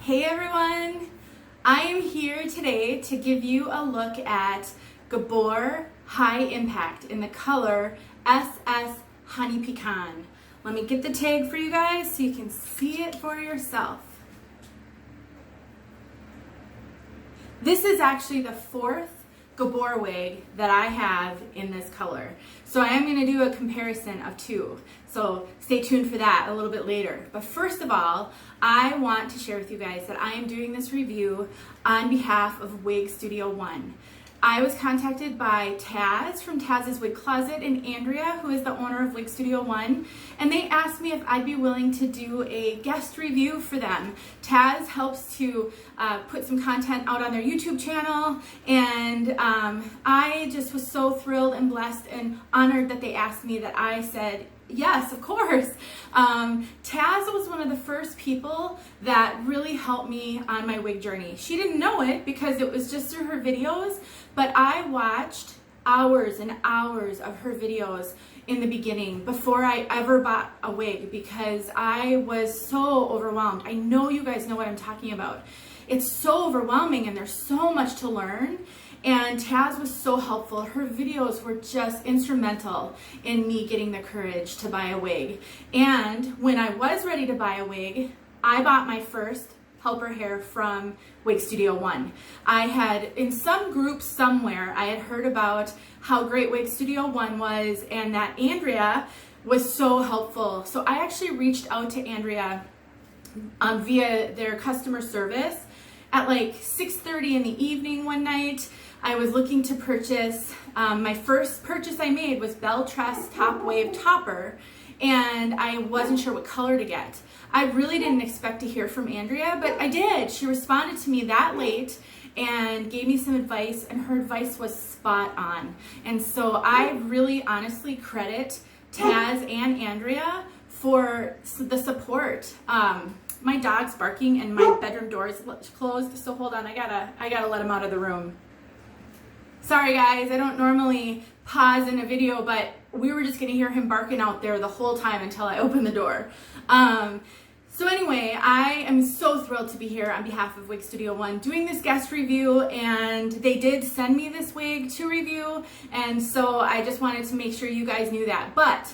Hey everyone! I am here today to give you a look at Gabor High Impact in the color SS Honey Pecan. Let me get the tag for you guys so you can see it for yourself. This is actually the fourth Gabor wig that I have in this color. So I am going to do a comparison of two. So stay tuned for that a little bit later. But first of all, I want to share with you guys that I am doing this review on behalf of Wig Studio One. I was contacted by TAZS from TAZS Wig Closet and Andrea, who is the owner of Wig Studio One, and they asked me if I'd be willing to do a guest review for them. TAZS helps to put some content out on their YouTube channel, and I just was so thrilled and blessed and honored that they asked me that I said, yes, of course. TAZS was one of the first people that really helped me on my wig journey. She didn't know it because it was just through her videos, but I watched hours and hours of her videos in the beginning before I ever bought a wig because I was so overwhelmed. I know you guys know what I'm talking about. It's so overwhelming and there's so much to learn. And TAZS was so helpful. Her videos were just instrumental in me getting the courage to buy a wig. And when I was ready to buy a wig, I bought my first helper hair from Wig Studio One. I had, in some group somewhere, I had heard about how great Wig Studio One was and that Andrea was so helpful. So I actually reached out to Andrea via their customer service at like 6:30 in the evening one night. I was looking to purchase, my first purchase I made was Bell Tress Top Wave Topper, and I wasn't sure what color to get. I really didn't expect to hear from Andrea, but I did. She responded to me that late and gave me some advice, and her advice was spot on. And so I really honestly credit TAZS and Andrea for the support. My dog's barking and my bedroom door is closed, so hold on, I gotta let him out of the room. Sorry guys, I don't normally pause in a video, but we were just gonna hear him barking out there the whole time until I opened the door. So anyway, I am so thrilled to be here on behalf of Wig Studio One doing this guest review, and they did send me this wig to review, and so I just wanted to make sure you guys knew that. But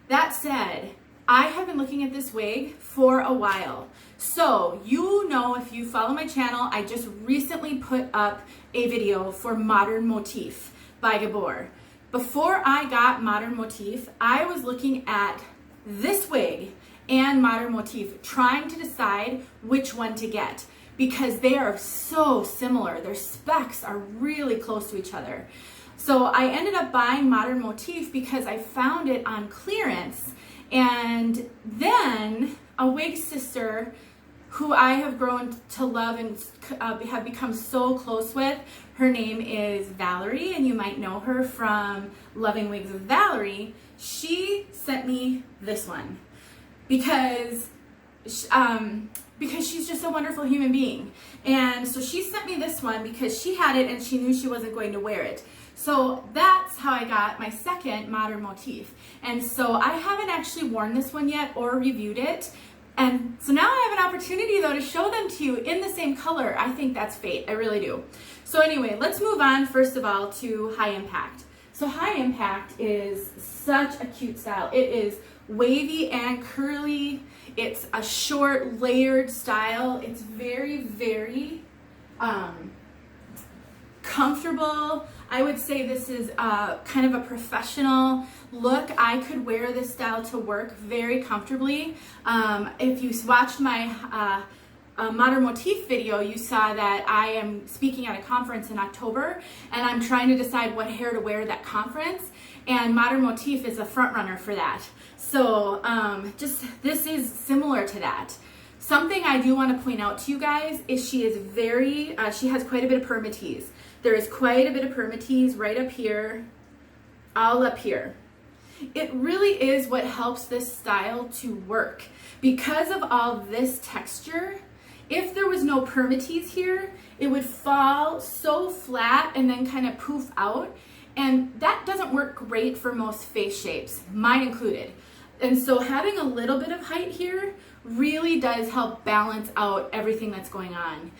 that said, I have been looking at this wig for a while. So you know, if you follow my channel, I just recently put up a video for Modern Motif by Gabor. Before I got Modern Motif, I was looking at this wig and Modern Motif, trying to decide which one to get because they are so similar. Their specs are really close to each other. So I ended up buying Modern Motif because I found it on clearance. And then a wig sister who I have grown to love and have become so close with, her name is Valerie, and you might know her from Loving Wigs with Valerie. She sent me this one because she's just a wonderful human being. And so she sent me this one because she had it and she knew she wasn't going to wear it. So that's how I got my second Modern Motif. And so I haven't actually worn this one yet or reviewed it. And so now I have an opportunity though to show them to you in the same color. I think that's fate, I really do. So anyway, let's move on first of all to High Impact. So High Impact is such a cute style. It is wavy and curly. It's a short layered style. It's very, very comfortable. I would say this is kind of a professional look. I could wear this style to work very comfortably. If you watched my Modern Motif video, you saw that I am speaking at a conference in October and I'm trying to decide what hair to wear at that conference, and Modern Motif is a front runner for that. So this is similar to that. Something I do want to point out to you guys is she is very, she has quite a bit of permatease. There is quite a bit of permatease right up here, all up here. It really is what helps this style to work. Because of all this texture, if there was no permatease here, it would fall so flat and then kind of poof out. And that doesn't work great for most face shapes, mine included. And so having a little bit of height here really does help balance out everything that's going on.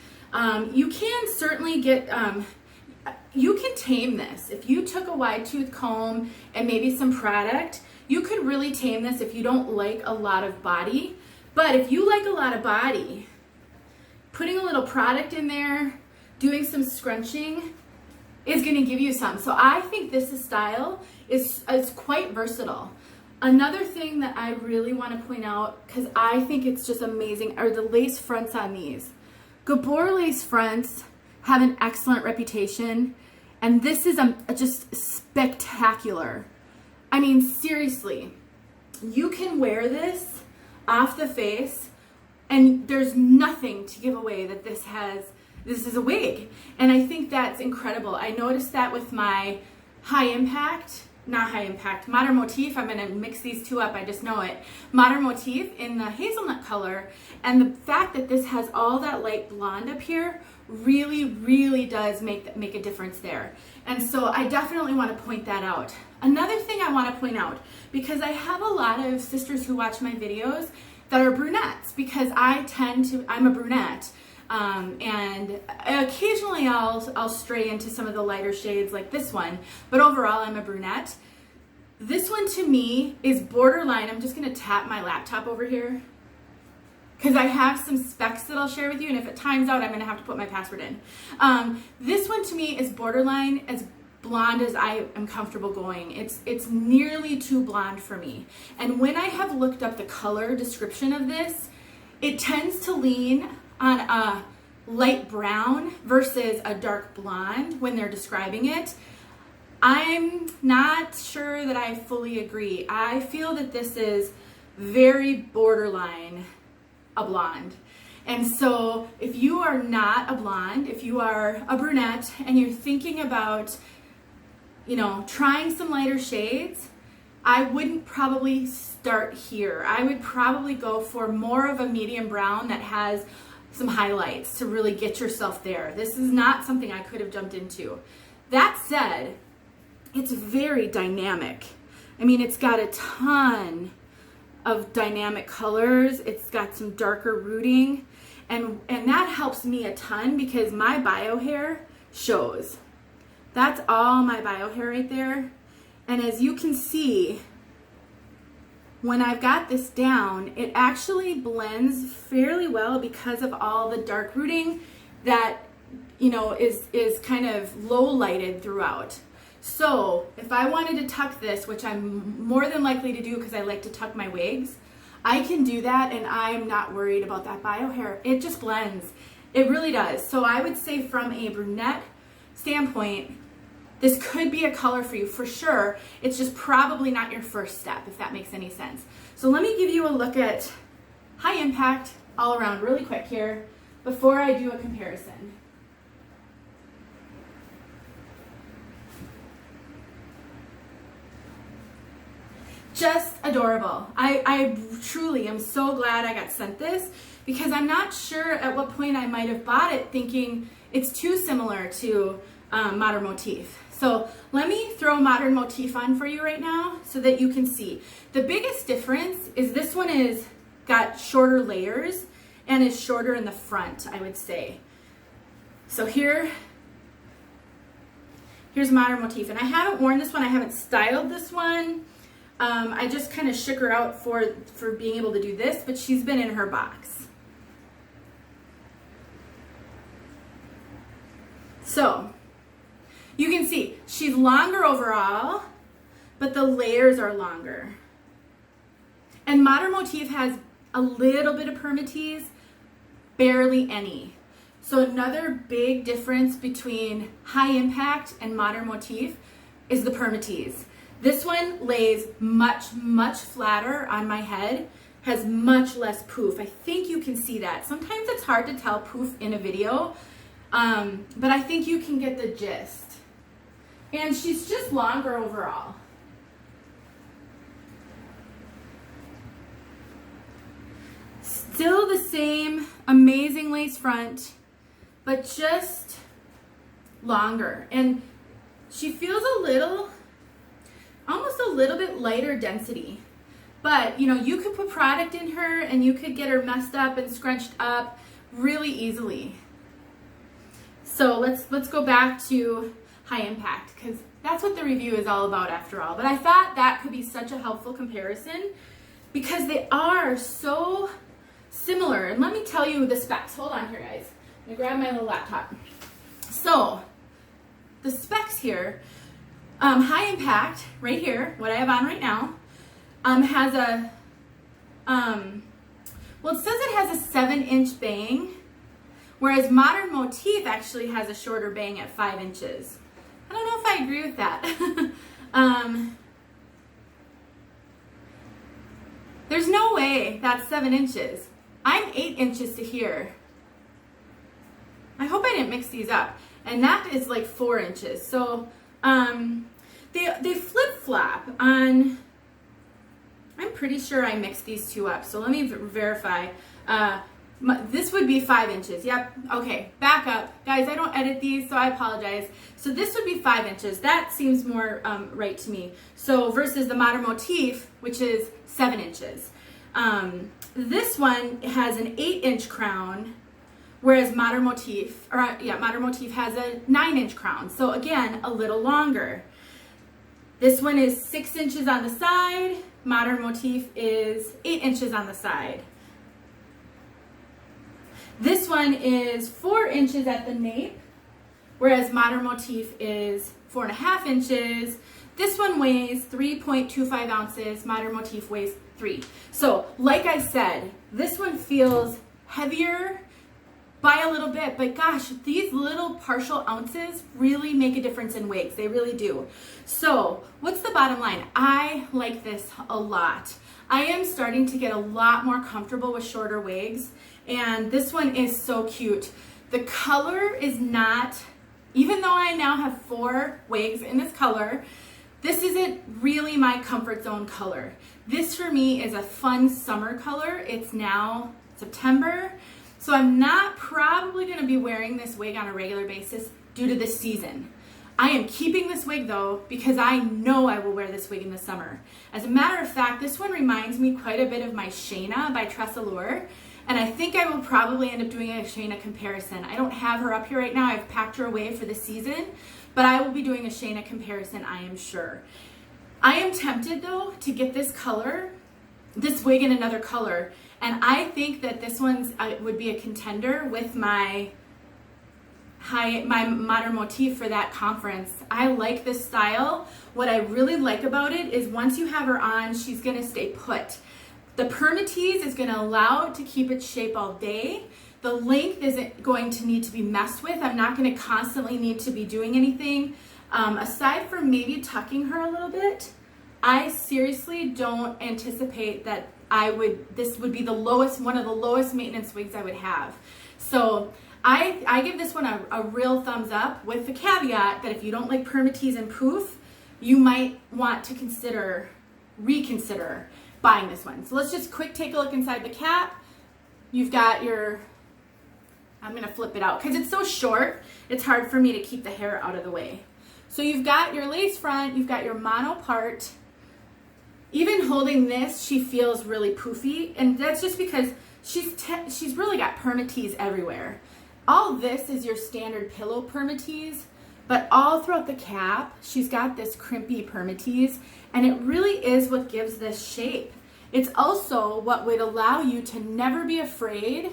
You can certainly get, you can tame this. If you took a wide tooth comb and maybe some product, you could really tame this if you don't like a lot of body. But if you like a lot of body, putting a little product in there, doing some scrunching is gonna give you some. So I think this style is quite versatile. Another thing that I really wanna point out, because I think it's just amazing, are the lace fronts on these. Gabor lace fronts have an excellent reputation, and this is just spectacular. I mean, seriously, you can wear this off the face and there's nothing to give away that this is a wig. And I think that's incredible. I noticed that with my Modern Motif. I'm gonna mix these two up, I just know it. Modern Motif in the hazelnut color. And the fact that this has all that light blonde up here really, really does make a difference there. And so I definitely want to point that out. Another thing I want to point out, because I have a lot of sisters who watch my videos that are brunettes, because I'm a brunette, and occasionally I'll stray into some of the lighter shades like this one, but overall I'm a brunette. This one to me is borderline. I'm just going to tap my laptop over here, because I have some specs that I'll share with you, and if it times out, I'm going to have to put my password in. This one to me is borderline as blonde as I am comfortable going. It's nearly too blonde for me. And when I have looked up the color description of this, it tends to lean on a light brown versus a dark blonde when they're describing it. I'm not sure that I fully agree. I feel that this is very borderline a blonde. And so if you are not a blonde, if you are a brunette and you're thinking about, you know, trying some lighter shades, I wouldn't probably start here. I would probably go for more of a medium brown that has some highlights to really get yourself there. This is not something I could have jumped into. That said, it's very dynamic. I mean, it's got a ton of dynamic colors. It's got some darker rooting, and that helps me a ton because my bio hair shows. That's all my bio hair right there. And as you can see, when I've got this down, it actually blends fairly well because of all the dark rooting that, you know, is kind of low lighted throughout. So if I wanted to tuck this, which I'm more than likely to do because I like to tuck my wigs, I can do that and I'm not worried about that bio hair. It just blends. It really does. So I would say from a brunette standpoint, this could be a color for you for sure. It's just probably not your first step, if that makes any sense. So let me give you a look at High Impact all around really quick here before I do a comparison. Just adorable. I truly am so glad I got sent this because I'm not sure at what point I might have bought it thinking it's too similar to Modern Motif. So let me throw Modern Motif on for you right now so that you can see. The biggest difference is this one is got shorter layers and is shorter in the front, I would say. So here's Modern Motif, and I haven't worn this one, I haven't styled this one. I just kind of shook her out for being able to do this, but she's been in her box. So you can see she's longer overall, but the layers are longer. And Modern Motif has a little bit of permatease, barely any. So another big difference between High Impact and Modern Motif is the permatease. This one lays much, much flatter on my head, has much less poof. I think you can see that. Sometimes it's hard to tell poof in a video, but I think you can get the gist. And she's just longer overall. Still the same amazing lace front, but just longer. And she feels almost a little bit lighter density, But you know, you could put product in her and you could get her messed up and scrunched up really easily. So let's go back to High Impact, because that's what the review is all about after all. But I thought that could be such a helpful comparison because they are so similar. And let me tell you the specs. Hold on here, guys. I'm gonna grab my little laptop. So the specs here, High Impact right here, what I have on right now, has a, well, it says it has a 7-inch bang, whereas Modern Motif actually has a shorter bang at 5 inches. I don't know if I agree with that. There's no way that's 7 inches. I'm 8 inches to here. I hope I didn't mix these up. And that is like 4 inches. So they flip-flop on, I'm pretty sure I mixed these two up. So let me verify. This would be 5 inches. Yep. Okay. Back up. Guys, I don't edit these, so I apologize. So this would be 5 inches. That seems more right to me. So versus the Modern Motif, which is 7 inches. This one has an 8-inch crown, whereas Modern Motif has a 9-inch crown. So again, a little longer. This one is 6 inches on the side. Modern Motif is 8 inches on the side. This one is 4 inches at the nape, whereas Modern Motif is 4.5 inches. This one weighs 3.25 ounces. Modern Motif weighs 3. So, like I said, this one feels heavier by a little bit, but gosh, these little partial ounces really make a difference in wigs. They really do. So, what's the bottom line? I like this a lot. I am starting to get a lot more comfortable with shorter wigs, and this one is so cute. The color is not, even though I now have 4 wigs in this color, this isn't really my comfort zone color. This for me is a fun summer color. It's now September, so I'm not probably going to be wearing this wig on a regular basis due to the season. I am keeping this wig though because I know I will wear this wig in the summer. As a matter of fact, this one reminds me quite a bit of my Shayna by Tressa, and I think I will probably end up doing a Shayna comparison. I don't have her up here right now. I've packed her away for the season, but I will be doing a Shayna comparison, I am sure. I am tempted though to get this color, this wig in another color, and I think that this one's would be a contender with my Modern Motif for that conference. I like this style. What I really like about it is once you have her on, she's gonna stay put. The permatease is gonna allow it to keep its shape all day. The length isn't going to need to be messed with. I'm not gonna constantly need to be doing anything. Aside from maybe tucking her a little bit, I seriously don't anticipate that this would be the lowest, one of the lowest maintenance wigs I would have. So I give this one a real thumbs up, with the caveat that if you don't like permatease and poof, you might want to reconsider buying this one. So let's just quick take a look inside the cap. You've got your, I'm gonna flip it out because it's so short, it's hard for me to keep the hair out of the way. So you've got your lace front, you've got your mono part. Even holding this, she feels really poofy, and that's just because she's really got permatease everywhere. All this is your standard pillow permatease, but all throughout the cap, she's got this crimpy permatease, and it really is what gives this shape. It's also what would allow you to never be afraid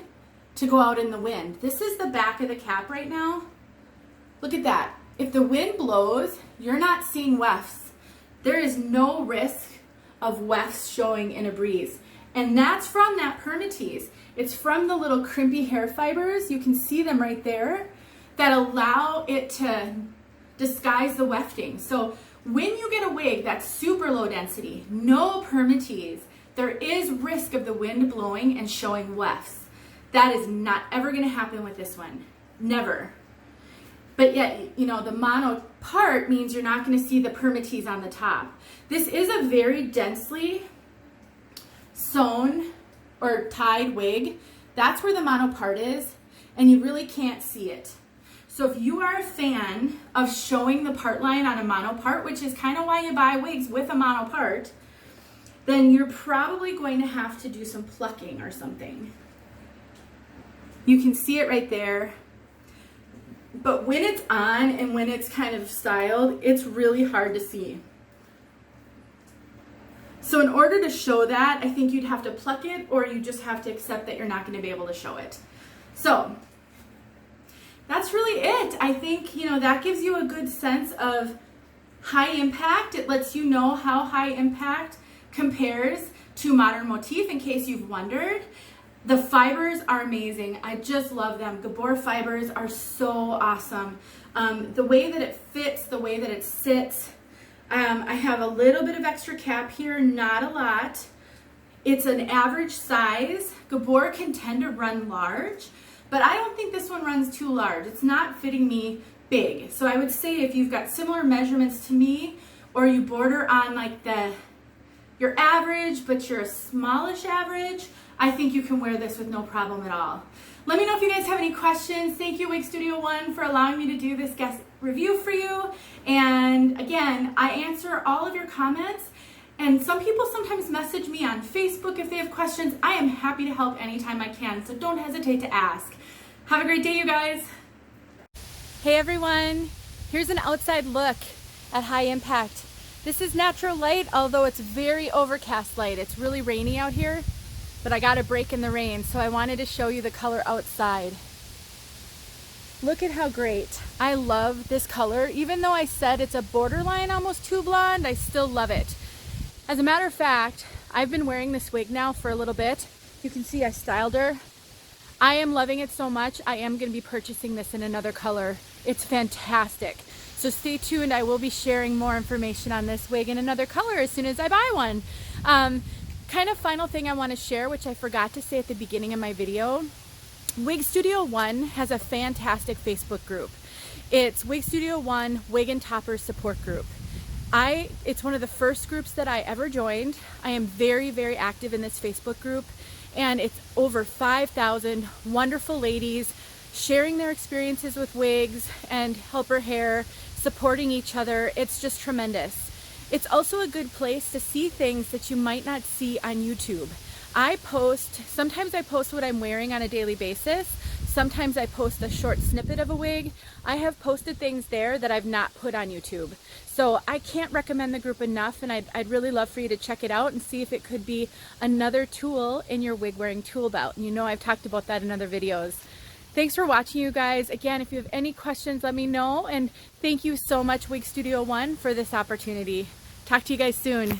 to go out in the wind. This is the back of the cap right now. Look at that. If the wind blows, you're not seeing wefts. There is no risk of wefts showing in a breeze. And that's from that permatease. It's from the little crimpy hair fibers, you can see them right there, that allow it to disguise the wefting. So when you get a wig that's super low density, no permatease, there is risk of the wind blowing and showing wefts. That is not ever gonna happen with this one, never. But yet, you know, the mono part means you're not gonna see the permatease on the top. This is a very densely sewn or tied wig. That's where the mono part is, and you really can't see it. So if you are a fan of showing the part line on a mono part, which is kind of why you buy wigs with a mono part, then you're probably going to have to do some plucking or something. You can see it right there. But when it's on and when it's kind of styled, it's really hard to see. So in order to show that, I think you'd have to pluck it, or you just have to accept that you're not going to be able to show it. So that's really it. I think, you know, that gives you a good sense of high impact. It lets you know how high impact compares to modern motif, in case you've wondered. The fibers are amazing. I just love them. Gabor fibers are so awesome. The way that it fits, the way that it sits. I have a little bit of extra cap here, not a lot. It's an average size. Gabor can tend to run large, but I don't think this one runs too large. It's not fitting me big. So I would say if you've got similar measurements to me, or you border on like your average, but you're a smallish average, I think you can wear this with no problem at all. Let me know if you guys have any questions. Thank you, Wig Studio One, for allowing me to do this guest review for you. And again, I answer all of your comments. And some people sometimes message me on Facebook if they have questions. I am happy to help anytime I can, so don't hesitate to ask. Have a great day, you guys. Hey everyone, here's an outside look at High Impact. This is natural light, although it's very overcast light. It's really rainy out here, but I got a break in the rain, so I wanted to show you the color outside. Look at how great. I love this color. Even though I said it's a borderline almost too blonde, I still love it. As a matter of fact, I've been wearing this wig now for a little bit. You can see I styled her. I am loving it so much, I am going to be purchasing this in another color. It's fantastic. So stay tuned. I will be sharing more information on this wig in another color as soon as I buy one. Kind of final thing I want to share, which I forgot to say at the beginning of my video. Wig Studio One has a fantastic Facebook group. It's Wig Studio One Wiggin Toppers Support Group. It's one of the first groups that I ever joined. I am very, very active in this Facebook group, and it's over 5,000 wonderful ladies sharing their experiences with wigs and helper hair, supporting each other. It's just tremendous. It's also a good place to see things that you might not see on YouTube. Sometimes I post what I'm wearing on a daily basis. Sometimes I post a short snippet of a wig. I have posted things there that I've not put on YouTube. So I can't recommend the group enough, and I'd really love for you to check it out and see if it could be another tool in your wig wearing tool belt. And you know I've talked about that in other videos. Thanks for watching, you guys. Again, if you have any questions, let me know. And thank you so much, Wig Studio One, for this opportunity. Talk to you guys soon.